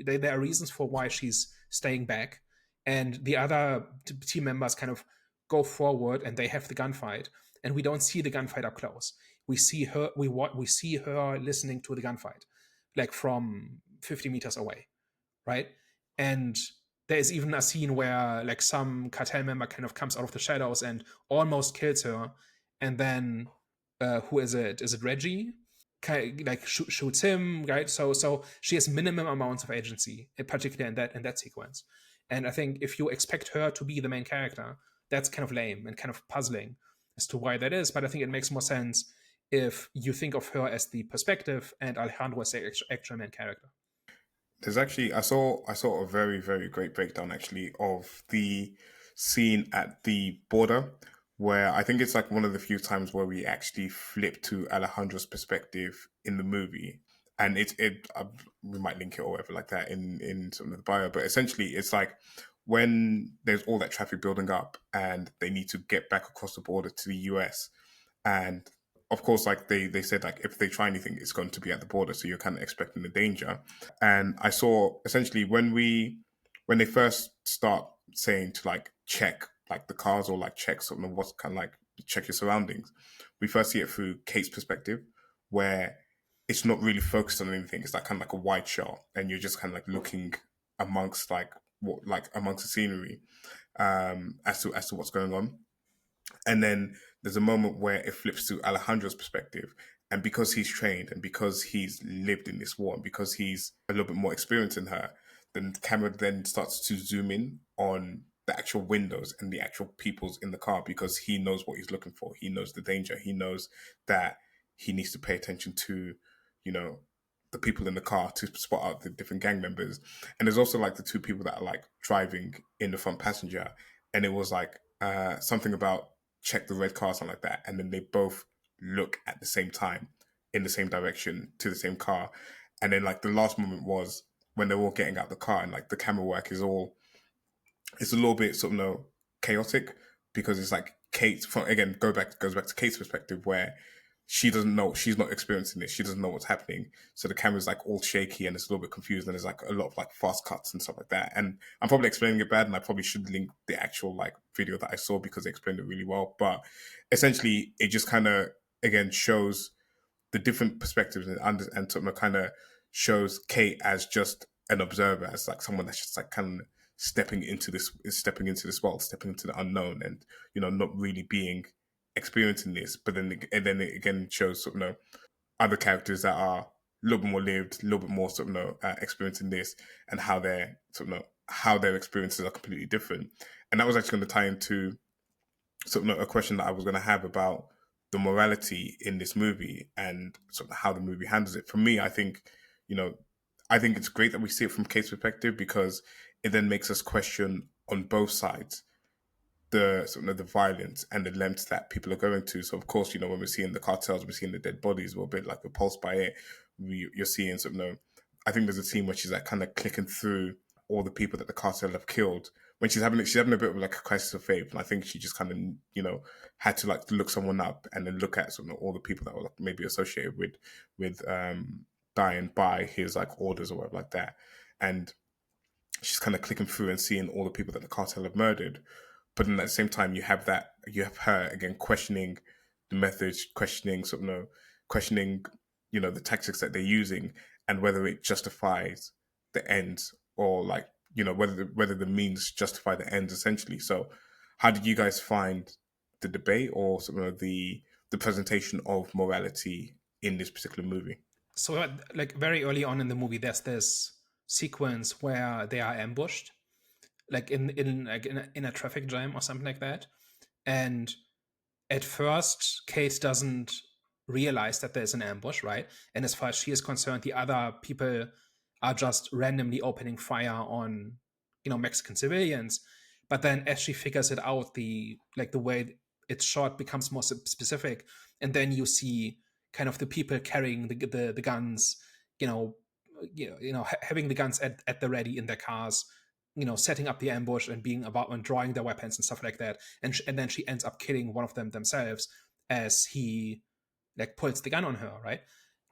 there are reasons for why she's staying back, and the other team members kind of go forward and they have the gunfight, and we don't see the gunfight up close. We see her. We see her listening to the gunfight, like from 50 meters away, right? And there's even a scene where like some cartel member kind of comes out of the shadows and almost kills her, and then who is it? Is it Reggie? Like shoots him, right? So she has minimum amounts of agency, particularly in that sequence. And I think if you expect her to be the main character, that's kind of lame and kind of puzzling as to why that is. But I think it makes more sense if you think of her as the perspective and Alejandro as the actual main character. There's actually I saw a very very great breakdown actually of the scene at the border where I think it's like one of the few times where we actually flip to Alejandro's perspective in the movie, and we might link it or whatever like that in some of the bio, but essentially it's like when there's all that traffic building up and they need to get back across the border to the US, and of course like they said like if they try anything it's going to be at the border, so you're kind of expecting the danger. And I saw essentially when they first start saying to like check like the cars or like check sort of what's kind of like check your surroundings. We first see it through Kate's perspective, where it's not really focused on anything. It's like kind of like a wide shot, and you're just kind of like looking amongst like what like amongst the scenery, as to what's going on. And then there's a moment where it flips to Alejandro's perspective. And because he's trained and because he's lived in this war and because he's a little bit more experienced than her, then the camera then starts to zoom in on the actual windows and the actual people's in the car because he knows what he's looking for. He knows the danger. He knows that he needs to pay attention to, you know, the people in the car to spot out the different gang members. And there's also like the two people that are like driving in the front passenger. And it was like something about check the red car, something like that. And then they both look at the same time in the same direction to the same car. And then like the last moment was when they're all getting out the car and like the camera work is all, it's a little bit sort of chaotic because it's like Kate from again goes back to Kate's perspective where she doesn't know, she's not experiencing this, she doesn't know what's happening, so the camera's like all shaky and it's a little bit confused and there's like a lot of like fast cuts and stuff like that. And I'm probably explaining it bad and I probably should link the actual like video that I saw because they explained it really well, but essentially it just kind of again shows the different perspectives and sort of kind of shows Kate as just an observer, as like someone that's just like kind of stepping into this world, stepping into the unknown, and you know not really being experiencing this. But then it again shows sort of other characters that are a little bit more lived, a little bit more sort of experiencing this, and how their sort of how their experiences are completely different. And that was actually going to tie into sort of a question that I was going to have about the morality in this movie and sort of how the movie handles it. For me, I think, you know, I think it's great that we see it from Kate's perspective because it then makes us question on both sides the sort of the violence and the lengths that people are going to. So of course, you know, when we're seeing the cartels, we're seeing the dead bodies, we're a bit like repulsed by it. You're seeing sort of, I think there's a scene where she's like kind of clicking through all the people that the cartel have killed when she's having a bit of like a crisis of faith. And I think she just kind of, you know, had to like look someone up and then look at sort of all the people that were like maybe associated with dying by his like orders or whatever like that. And she's kind of clicking through and seeing all the people that the cartel have murdered. But then at the same time, you have her again questioning the methods, questioning questioning, you know, the tactics that they're using and whether it justifies the ends or like, you know, whether the means justify the ends essentially. So how did you guys find the debate or sort of the presentation of morality in this particular movie? So like very early on in the movie, there's this sequence where they are ambushed, like in a traffic jam or something like that. And at first, Kate doesn't realize that there's an ambush, right? And as far as she is concerned, the other people are just randomly opening fire on, you know, Mexican civilians. But then as she figures it out, the way it's shot becomes more specific, and then you see kind of the people carrying the guns, having the guns at the ready in their cars, you know, setting up the ambush and being about and drawing their weapons and stuff like that. And then she ends up killing one of them themselves as he like pulls the gun on her, right?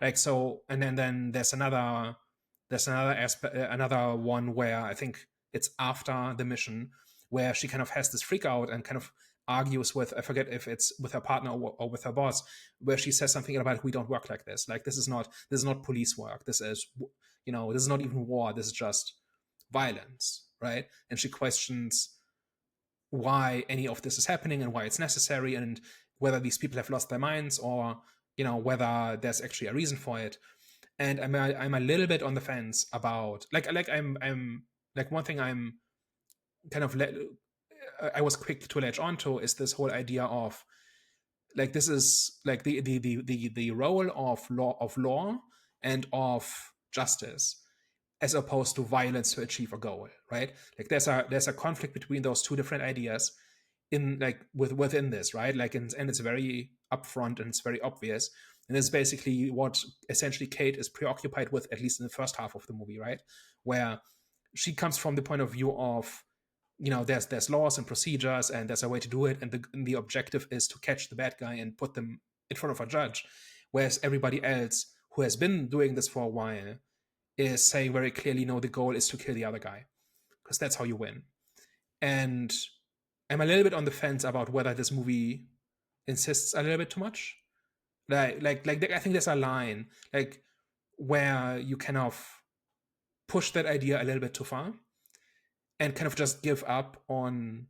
Like so, and then there's another aspect, another one where I think it's after the mission where she kind of has this freak out and kind of argues with, I forget if it's with her partner or with her boss, where she says something about, we don't work like this. Like this is not police work. This is, you know, this is not even war. This is just violence, right? And she questions why any of this is happening and why it's necessary and whether these people have lost their minds or, you know, whether there's actually a reason for it. And I'm a little bit on the fence about I'm like one thing I'm kind of I was quick to latch onto is this whole idea of like this is like the role of law and of justice as opposed to violence to achieve a goal, right? Like there's a conflict between those two different ideas in like within this, right? Like and it's very upfront and it's very obvious. And it's basically what essentially Kate is preoccupied with, at least in the first half of the movie, right? Where she comes from the point of view of, you know, there's laws and procedures and there's a way to do it, and the objective is to catch the bad guy and put them in front of a judge. Whereas everybody else who has been doing this for a while is saying very clearly, no, the goal is to kill the other guy because that's how you win. And I'm a little bit on the fence about whether this movie insists a little bit too much. Like I think there's a line like where you kind of push that idea a little bit too far and kind of just give up on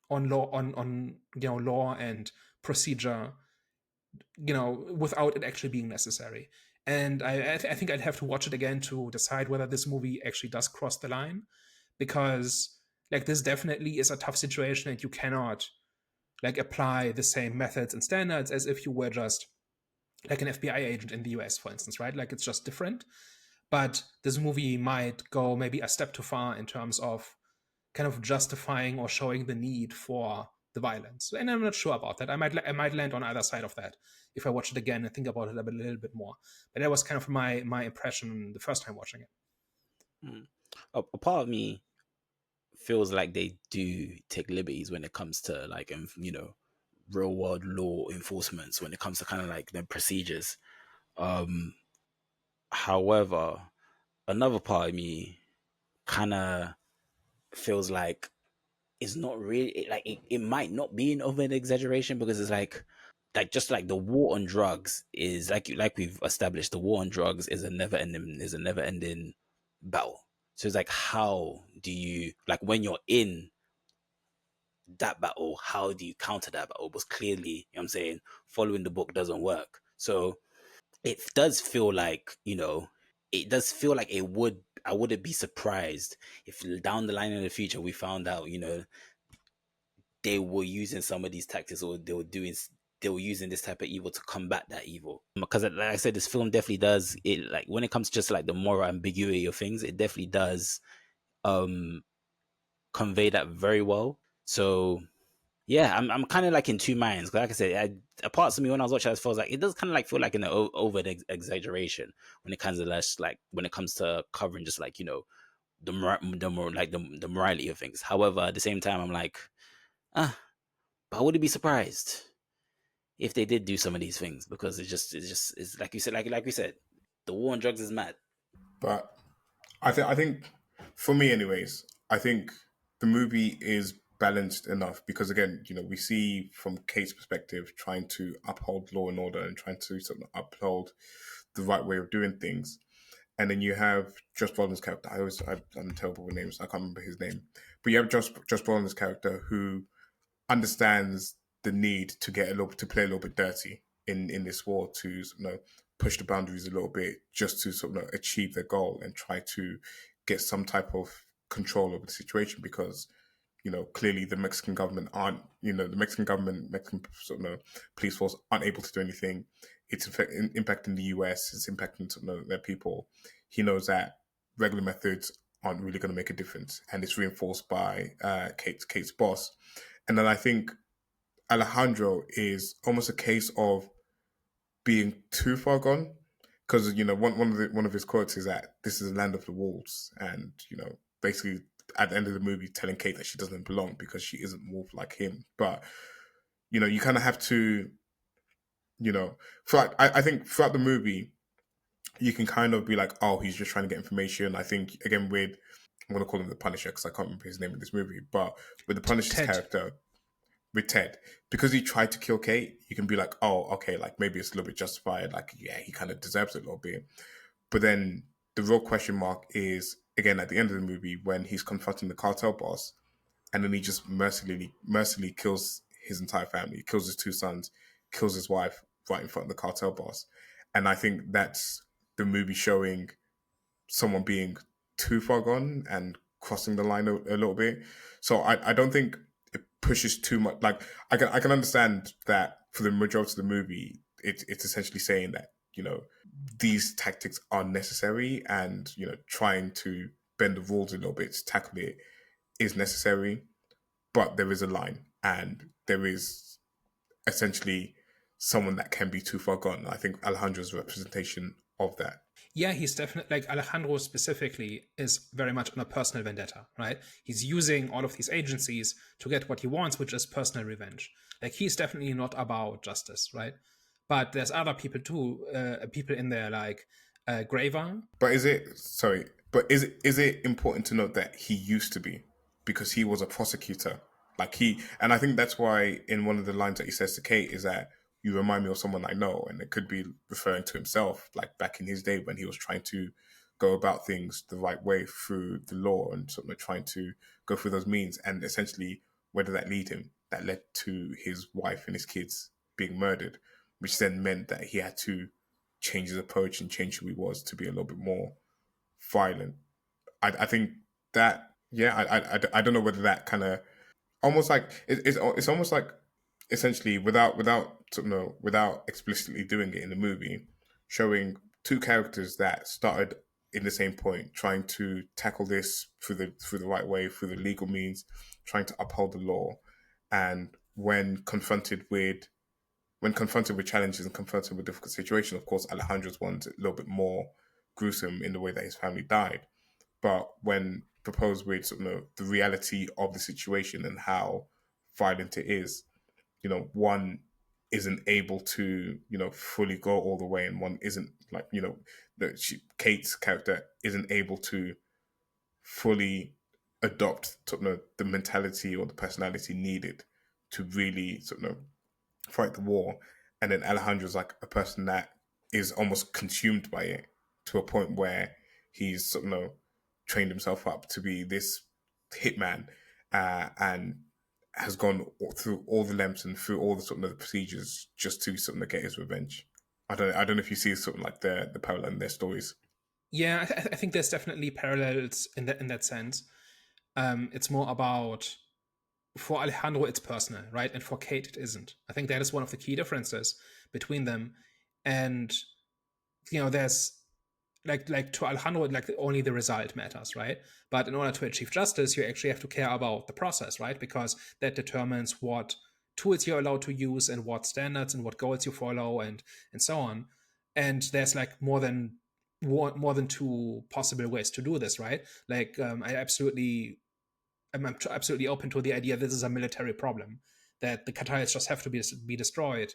law on law and procedure, without it actually being necessary. And I think I'd have to watch it again to decide whether this movie actually does cross the line, because like this definitely is a tough situation and you cannot like apply the same methods and standards as if you were just like an FBI agent in the US, for instance, right? Like it's just different. But this movie might go maybe a step too far in terms of kind of justifying or showing the need for the violence. And I'm not sure about that. I might land on either side of that if I watch it again and think about it a little bit more. But that was kind of my impression the first time watching it. A part of me feels like they do take liberties when it comes to like real world law enforcements, when it comes to kind of like the procedures. However, another part of me kind of feels like it's not really like it might not be an over an exaggeration, because it's like just like the war on drugs is like we've established, the war on drugs is a never ending battle. So it's like, how do you, like, when you're in that battle, how do you counter that battle? Because clearly, you know what I'm saying, following the book doesn't work. So it does feel like, it does feel like I wouldn't be surprised if down the line in the future we found out, they were using some of these tactics, or they were using this type of evil to combat that evil. Because like I said, this film definitely does it, like when it comes to just like the moral ambiguity of things, it definitely does convey that very well. So yeah, I'm kind of like in two minds. Like I said, parts of me when I was watching, I felt like it does kind of like feel like an over exaggeration when it comes to like when it comes to covering just like the morality of things. However, at the same time, I'm like, but I wouldn't be surprised if they did do some of these things, because it's like you said, like we said, the war on drugs is mad. But I think for me, anyways, I think the movie is balanced enough because again, we see from Kate's perspective trying to uphold law and order and trying to sort of uphold the right way of doing things. And then you have Josh Brolin's character. I'm terrible with names. I can't remember his name. But you have Josh Brolin's character who understands the need to play a little bit dirty in this war, to push the boundaries a little bit just to achieve their goal and try to get some type of control over the situation, because clearly the Mexican government Mexican police force aren't able to do anything. It's impacting the US, it's impacting their people. He knows that regular methods aren't really going to make a difference, and it's reinforced by Kate's boss. And then I think Alejandro is almost a case of being too far gone, because one of his quotes is that this is a land of the wolves, and basically at the end of the movie telling Kate that she doesn't belong because she isn't wolf like him. But you kind of have to, I think throughout the movie you can kind of be like, oh, he's just trying to get information. I think again with, I'm going to call him the Punisher because I can't remember his name in this movie, but with the Punisher's Ted. character, with Ted, because he tried to kill Kate, you can be like, oh, okay, like maybe it's a little bit justified. Like, yeah, he kind of deserves it a little bit. But then the real question mark is, again, at the end of the movie, when he's confronting the cartel boss, and then he just mercilessly kills his entire family, kills his two sons, kills his wife right in front of the cartel boss. And I think that's the movie showing someone being too far gone and crossing the line a little bit. So I don't think it pushes too much. Like I can understand that for the majority of the movie, it's essentially saying that these tactics are necessary, and trying to bend the rules a little bit to tackle it is necessary, but there is a line, and there is essentially someone that can be too far gone. I think Alejandro's representation of that. Yeah, he's definitely, like Alejandro specifically is very much on a personal vendetta, right? He's using all of these agencies to get what he wants, which is personal revenge. Like he's definitely not about justice, right? But there's other people too, people in there like Graver. But is it important to note that he used to be, because he was a prosecutor Like and I think that's why in one of the lines that he says to Kate is that you remind me of someone I know, and it could be referring to himself, like back in his day when he was trying to go about things the right way through the law and sort of trying to go through those means. And essentially, where did that lead him? That led to his wife and his kids being murdered, which then meant that he had to change his approach and change who he was to be a little bit more violent. I think that, yeah, I don't know whether that kind of almost like it's almost like essentially without explicitly doing it in the movie, showing two characters that started in the same point, trying to tackle this through the right way, through the legal means, trying to uphold the law, and when confronted with challenges and confronted with difficult situations, of course, Alejandro's one's a little bit more gruesome in the way that his family died. But when proposed with the reality of the situation and how violent it is, one isn't able to, fully go all the way, and one isn't like, Kate's character isn't able to fully adopt the mentality or the personality needed to really fight the war. And then Alejandro's like a person that is almost consumed by it to a point where he's trained himself up to be this hitman, and has gone through all the lengths and through all the the procedures just to get his revenge. I don't know if you see like the parallel in their stories. Yeah, I think there's definitely parallels in that sense. It's more about, for Alejandro it's personal, right, and for Kate it isn't. I think that is one of the key differences between them. And there's like to Alejandro, like only the result matters, right? But in order to achieve justice, you actually have to care about the process, right? Because that determines what tools you're allowed to use and what standards and what goals you follow and so on. And there's like more than two possible ways to do this, right? Like I'm absolutely open to the idea this is a military problem, that the cartels just have to be destroyed,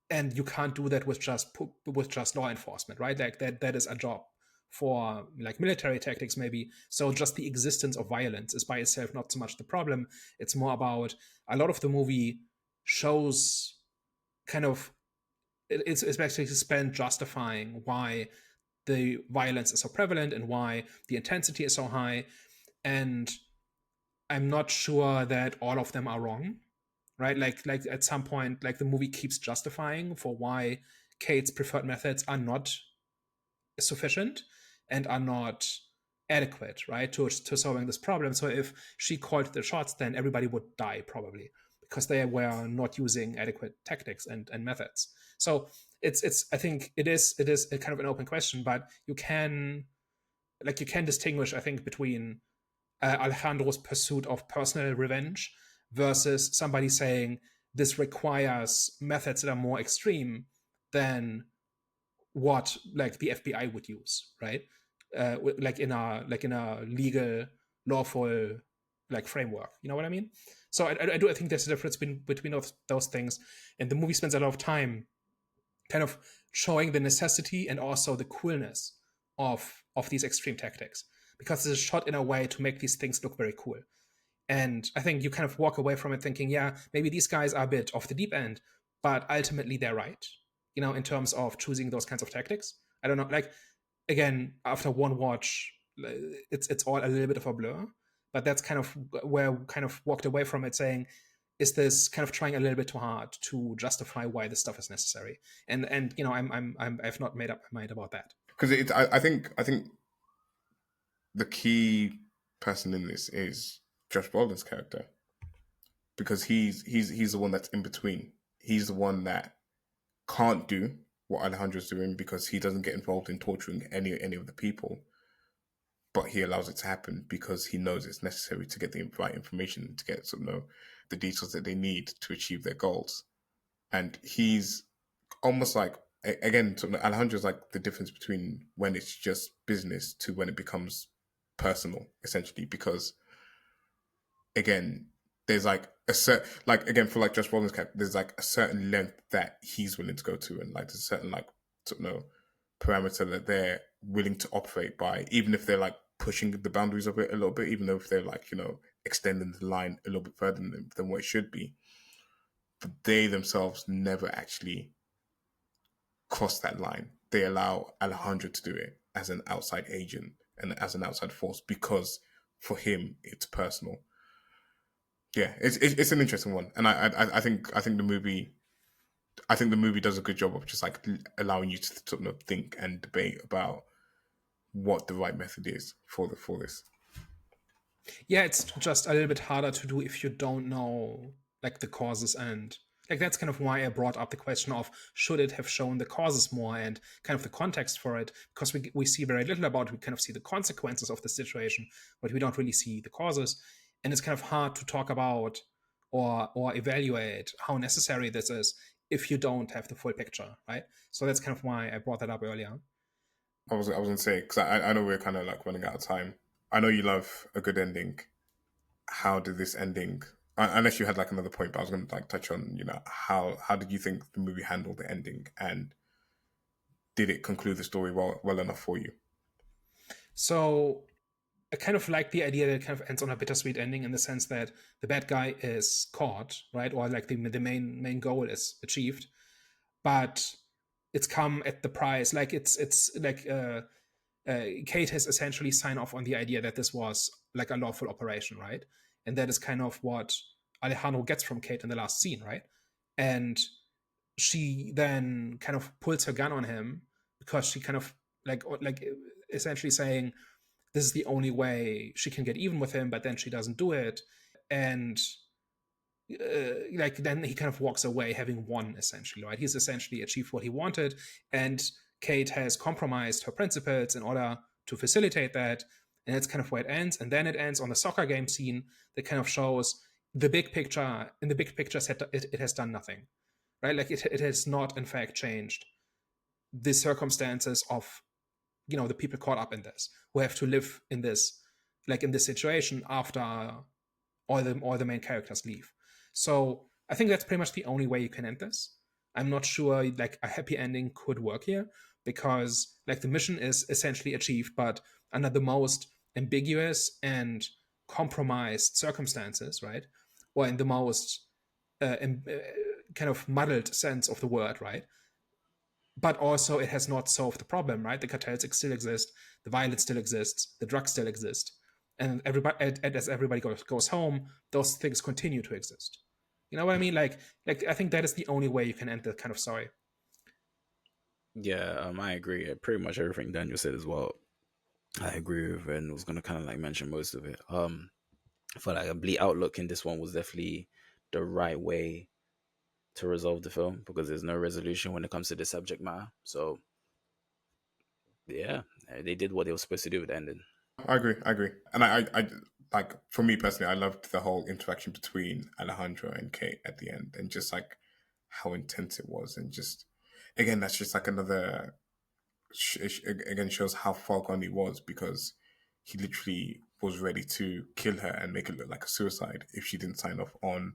and you can't do that with just law enforcement, right? Like that is a job for like military tactics maybe. So just the existence of violence is by itself not so much the problem. It's more about, a lot of the movie shows kind of, it's basically spent justifying why the violence is so prevalent and why the intensity is so high. And I'm not sure that all of them are wrong, right? Like at some point, like the movie keeps justifying for why Kate's preferred methods are not sufficient and are not adequate, right, to solving this problem. So if she called the shots, then everybody would die probably because they were not using adequate tactics and methods. So it's I think it is a kind of an open question, but you can distinguish, I think, between Alejandro's pursuit of personal revenge versus somebody saying this requires methods that are more extreme than what like the FBI would use, right? Like in a legal, lawful like framework. You know what I mean? So I think there's a difference between those things, and the movie spends a lot of time kind of showing the necessity and also the coolness of these extreme tactics, because it's shot in a way to make these things look very cool. And I think you kind of walk away from it thinking, yeah, maybe these guys are a bit off the deep end, but ultimately they're right, in terms of choosing those kinds of tactics. I don't know, like, again, after one watch, it's all a little bit of a blur, but that's kind of where I kind of walked away from it saying, is this kind of trying a little bit too hard to justify why this stuff is necessary? And I've not made up my mind about that. Because I think the key person in this is Josh Brolin's character, because he's the one that's in between. He's the one that can't do what Alejandro's doing because he doesn't get involved in torturing any of the people, but he allows it to happen because he knows it's necessary to get the right information, to get the details that they need to achieve their goals. And he's almost like, again, Alejandro's like the difference between when it's just business to when it becomes personal, essentially, because again, there's like a certain, like, again, for like Josh Brolin's character, there's like a certain length that he's willing to go to, and like there's a certain like parameter that they're willing to operate by, even if they're like pushing the boundaries of it a little bit, even though if they're like, extending the line a little bit further than what it should be. But they themselves never actually cross that line. They allow Alejandro to do it as an outside agent and as an outside force because for him it's personal. Yeah, it's an interesting one, and I think the movie. I think the movie does a good job of just like allowing you to sort of think and debate about what the right method is for this. Yeah, it's just a little bit harder to do if you don't know like the causes, and like that's kind of why I brought up the question of should it have shown the causes more and kind of the context for it, because we see very little about it. We kind of see the consequences of the situation, but we don't really see the causes, and it's kind of hard to talk about or evaluate how necessary this is if you don't have the full picture, right? So that's kind of why I brought that up earlier. I was gonna say, because I know we're kind of like running out of time. I know you love a good ending. How did this ending? Unless you had like another point, but I was gonna like touch on how did you think the movie handled the ending, and did it conclude the story well enough for you? So I kind of like the idea that it kind of ends on a bittersweet ending in the sense that the bad guy is caught, right? Or like the main goal is achieved, but it's come at the price. Like it's like Kate has essentially signed off on the idea that this was like a lawful operation, right? And that is kind of what Alejandro gets from Kate in the last scene, right? And she then kind of pulls her gun on him because she kind of like essentially saying this is the only way she can get even with him, but then she doesn't do it, and like then he kind of walks away having won essentially, right? He's essentially achieved what he wanted, and Kate has compromised her principles in order to facilitate that, and that's kind of where it ends. And then it ends on the soccer game scene that kind of shows the big picture. In the big picture, it has done nothing, right? Like it has not in fact changed the circumstances of the people caught up in this, who have to live in this, like in this situation after all the main characters leave. So I think that's pretty much the only way you can end this. I'm not sure like a happy ending could work here, because like the mission is essentially achieved, but under the most ambiguous and compromised circumstances, right? Or in the most kind of muddled sense of the word, right? But also it has not solved the problem, right? The cartels still exist, the violence still exists, the drugs still exist, and as everybody goes home, those things continue to exist. You know what I mean? Like I think that is the only way you can end the kind of story. Yeah, I agree. Pretty much everything Daniel said as well. I agree with, and was gonna kind of like mention most of it. I feel like a bleak outlook in this one was definitely the right way to resolve the film because there's no resolution when it comes to the subject matter. So yeah, they did what they were supposed to do with the ending. I agree, and I like for me personally, I loved the whole interaction between Alejandro and Kate at the end, and just like how intense it was, and just again, that's just like another again shows how far gone he was, because he literally was ready to kill her and make it look like a suicide if she didn't sign off on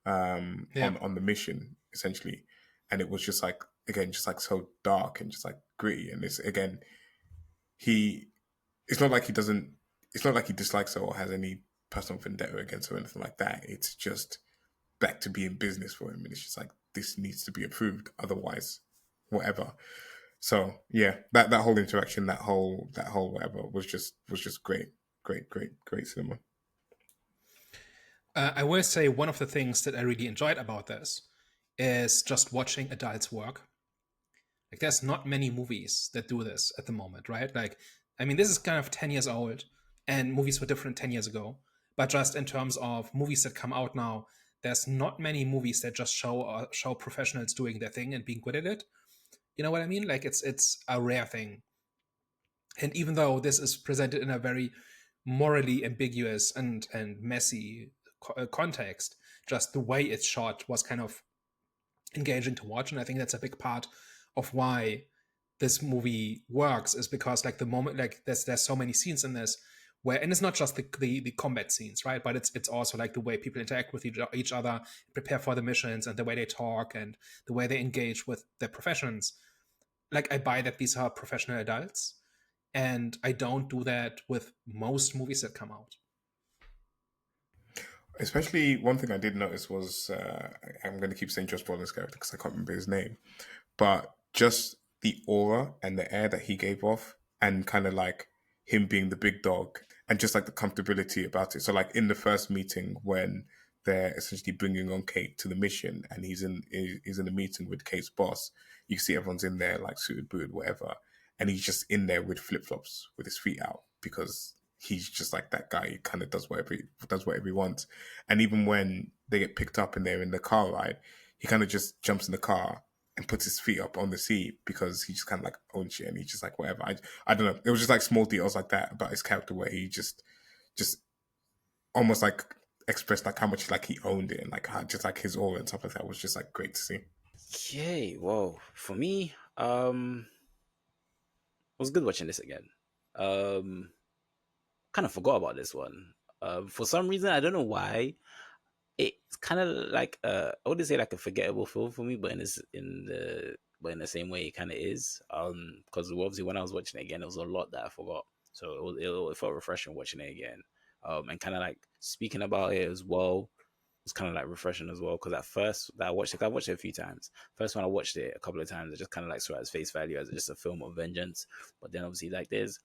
on the mission essentially. And it was just like, again, just like so dark and just like gritty, and it's again he it's not like he doesn't it's not like he dislikes her or has any personal vendetta against her or anything like that. It's just back to being business for him, and it's just like this needs to be approved, otherwise whatever. So yeah, that whole interaction, that whole whatever was just great cinema. I will say one of the things that I really enjoyed about this is just watching adults work. Like there's not many movies that do this at the moment, right? Like, I mean, this is kind of 10 years old, and movies were different 10 years ago. But just in terms of movies that come out now, there's not many movies that just show professionals doing their thing and being good at it. You know what I mean? Like it's a rare thing. And even though this is presented in a very morally ambiguous and messy context, just the way it's shot was kind of engaging to watch. And I think that's a big part of why this movie works, is because like the moment, like there's so many scenes in this where, and it's not just the combat scenes, right? But it's also like the way people interact with each other, prepare for the missions, and the way they talk and the way they engage with their professions. Like I buy that these are professional adults, And I don't do that with most movies that come out. Especially one thing I did notice was I'm going to keep saying Josh Brolin's character because I can't remember his name, but just the aura and the air that he gave off, and kind of like him being the big dog, and just like the comfortability about it. So like in the first meeting when they're essentially bringing on Kate to the mission, and he's in a meeting with Kate's boss, you can see everyone's in there like suited, booted, whatever, and he's just in there with flip flops with his feet out because he's just like that guy. He kind of does whatever he wants. And even when they get picked up and they're in the car ride, he kind of just jumps in the car and puts his feet up on the seat because he just kind of like owns shit and he's just like whatever. I don't know. It was just like small details like that about his character where he just almost like expressed like how much like he owned it, and like how, just like his aura and stuff like that was just like great to see. Okay, well, for me, it was good watching this again. Um, Kind of forgot about this one. For some reason, I don't know why. It's kind of like I wouldn't say like a forgettable film for me, but in the same way it kind of is. Because obviously when I was watching it again, there was a lot that I forgot, so it felt refreshing watching it again. And kind of like speaking about it as well was kind of like refreshing as well. Because at first that I watched it a few times. First when I watched it a couple of times, I just kind of like saw it as face value as just a film of vengeance. But then obviously like there's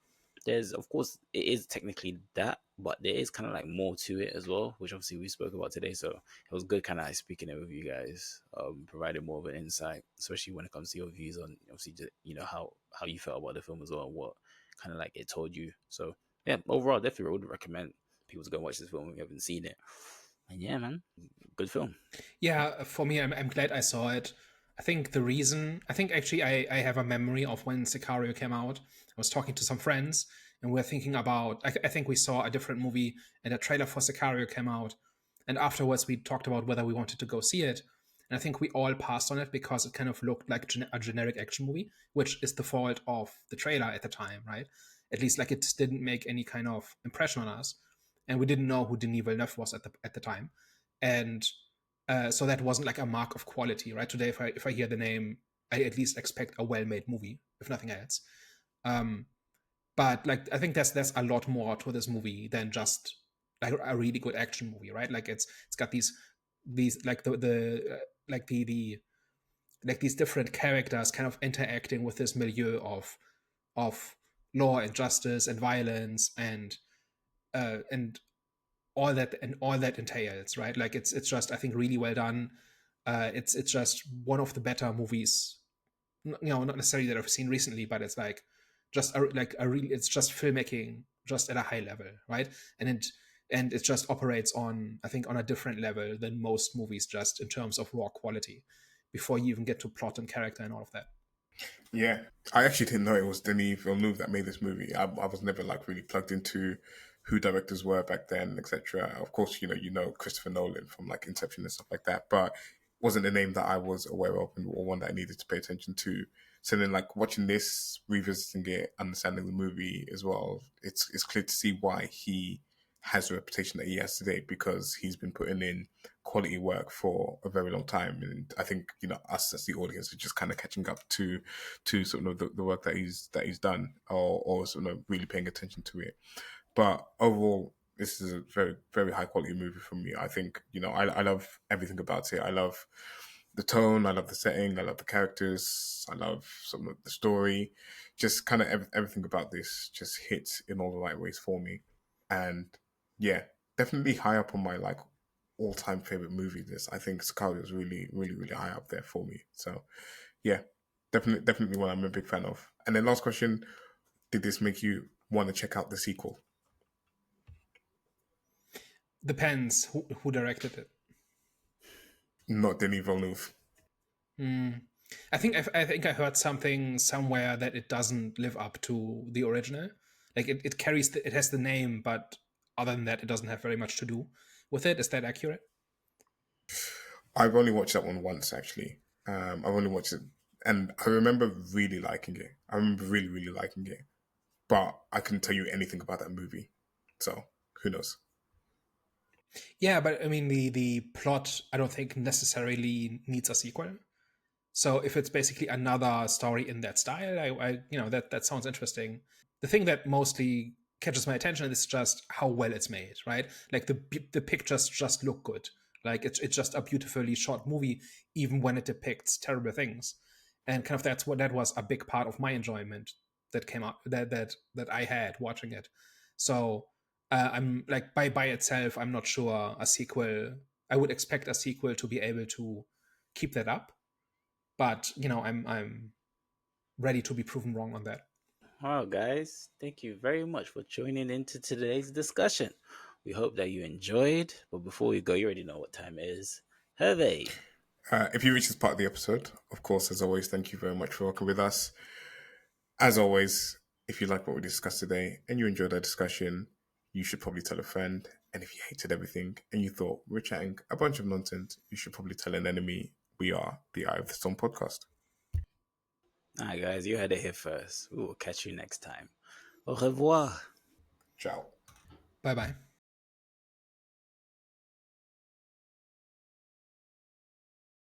of course it is technically that, but there is kind of like more to it as well, which obviously we spoke about today. So it was good kind of like speaking it with you guys, providing more of an insight, especially when it comes to your views on obviously just, how you felt about the film as well, and what kind of like it told you. So yeah, overall definitely would recommend people to go watch this film if you haven't seen it. And yeah, man, good film. Yeah, for me, I'm glad I saw it. I think actually I have a memory of when Sicario came out. I was talking to some friends and we're thinking about, I think we saw a different movie and a trailer for Sicario came out. And afterwards we talked about whether we wanted to go see it. And I think we all passed on it because it kind of looked like a generic action movie, which is the fault of the trailer at the time, right? At least like it didn't make any kind of impression on us. And we didn't know who Denis Villeneuve was at the time. And so that wasn't like a mark of quality, right? Today, if I hear the name, I at least expect a well-made movie, if nothing else. Um, but like, I think there's a lot more to this movie than just like a really good action movie, right? Like it's got these like the like the like these different characters kind of interacting with this milieu of law and justice and violence and all that entails, right? Like it's just I think really well done. It's just one of the better movies, not necessarily that I've seen recently, but it's like it's just filmmaking just at a high level, right? And it just operates on I think on a different level than most movies, just in terms of raw quality, before you even get to plot and character and all of that. Yeah, I actually didn't know it was Denis Villeneuve that made this movie. I was never like really plugged into who directors were back then, etc. Of course, you know Christopher Nolan from like Inception and stuff like that, but wasn't a name that I was aware of or one that I needed to pay attention to. So then, like watching this, revisiting it, understanding the movie as well, it's clear to see why he has the reputation that he has today because he's been putting in quality work for a very long time, and I think us as the audience are just kind of catching up to sort of the work that he's done, or sort of really paying attention to it. But overall, this is a very very high quality movie for me. I think I love everything about it. I love the tone, I love the setting, I love the characters, I love some of the story. Just kind of everything about this just hits in all the right ways for me, and yeah, definitely high up on my like all-time favorite movie list. I think Sicario is really, really, really high up there for me. So yeah, definitely one I'm a big fan of. And then last question: did this make you want to check out the sequel? Depends who directed it. Not Denis Villeneuve. Hmm. I think I heard something somewhere that it doesn't live up to the original. Like it carries it has the name, but other than that, it doesn't have very much to do with it. Is that accurate? I've only watched that one once actually. I've only watched it, and I remember really liking it. I remember really, really liking it, but I couldn't tell you anything about that movie. So who knows? Yeah, but I mean the plot I don't think necessarily needs a sequel. So if it's basically another story in that style, I that sounds interesting. the thing that mostly catches my attention is just how well it's made, right? Like the pictures just look good. Like it's just a beautifully shot movie, even when it depicts terrible things. And kind of that was a big part of my enjoyment that came out that I had watching it. So I'm like by itself, I'm not sure a sequel. I would expect a sequel to be able to keep that up, but I'm ready to be proven wrong on that. Well, guys, thank you very much for joining into today's discussion. We hope that you enjoyed. But before we go, you already know what time it is. Hervé. If you reach this part of the episode, of course, as always, thank you very much for working with us. As always, if you like what we discussed today and you enjoyed our discussion, you should probably tell a friend. And if you hated everything and you thought we're chatting a bunch of nonsense, you should probably tell an enemy. We are the Eye of the Storm podcast. All right, guys, you had it here first. We will catch you next time. Au revoir. Ciao. Bye bye.